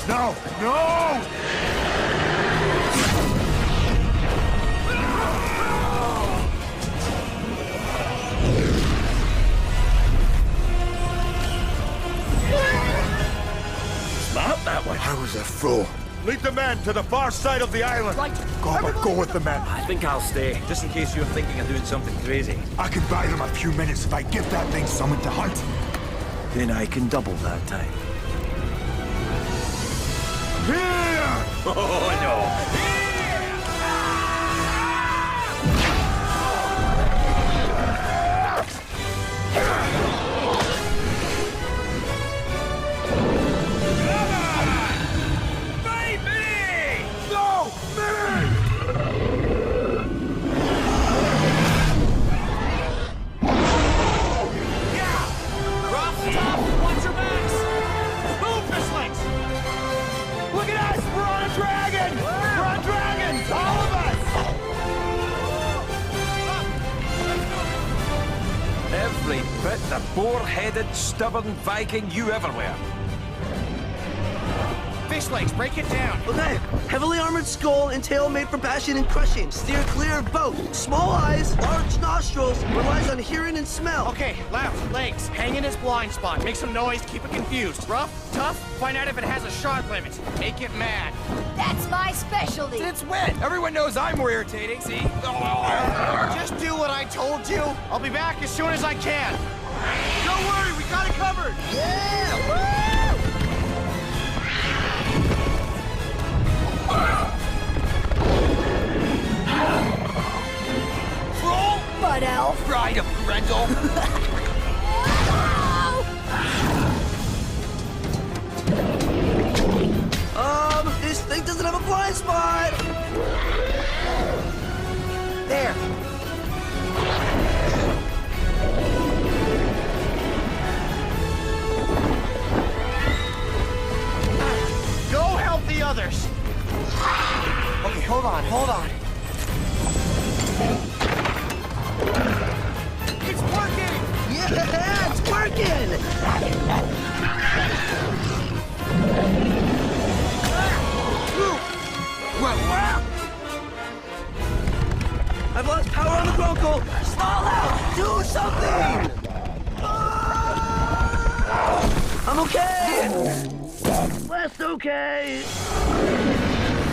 No! No! Smart that one. I was a fool. Lead the men to the far side of the island. Right. Go with the men. I think I'll stay, just in case you're thinking of doing something crazy. I can buy them a few minutes if I give that thing someone to hunt. Then I can double that time. Here! Oh, no. Every bit the boar-headed, stubborn Viking you ever were. Fish legs, break it down. Okay, heavily armored skull and tail made for bashing and crushing. Steer clear of both. Small eyes, large nostrils, relies on hearing and smell. Okay, left, legs, hang in his blind spot. Make some noise, keep it confused. Rough, tough, find out if it has a shot limit. Make it mad. That's my specialty. It's wet. Everyone knows I'm more irritating, see? Just do what I told you. I'll be back as soon as I can. Don't worry, we got it covered. Yeah! Woo! Roll! Bud elf. Bride of Grendel. This thing doesn't have a blind spot! There. Go help the others. Okay, hold on, hold on. It's working! Yeah, it's working! I've lost power on the Bronco! Stall out! Do something! I'm okay! Less okay!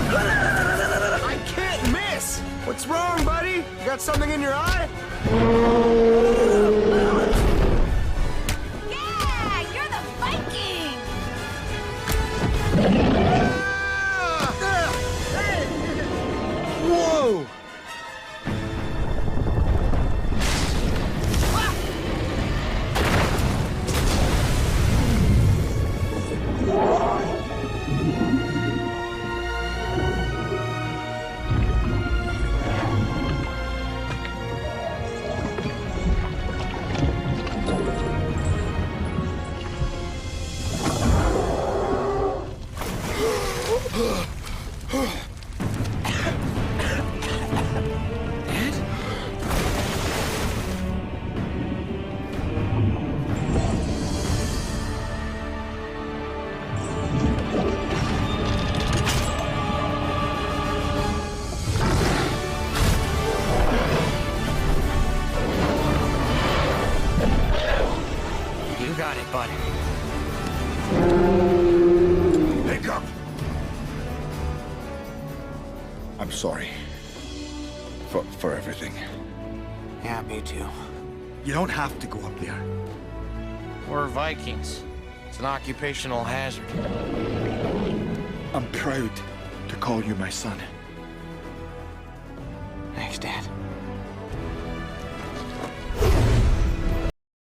I can't miss! What's wrong, buddy? You got something in your eye? Yeah, you're the Viking. Whoa! You got it, bud. Hiccup! I'm sorry. For everything. Yeah, me too. You don't have to go up there. We're Vikings. It's an occupational hazard. I'm proud to call you my son.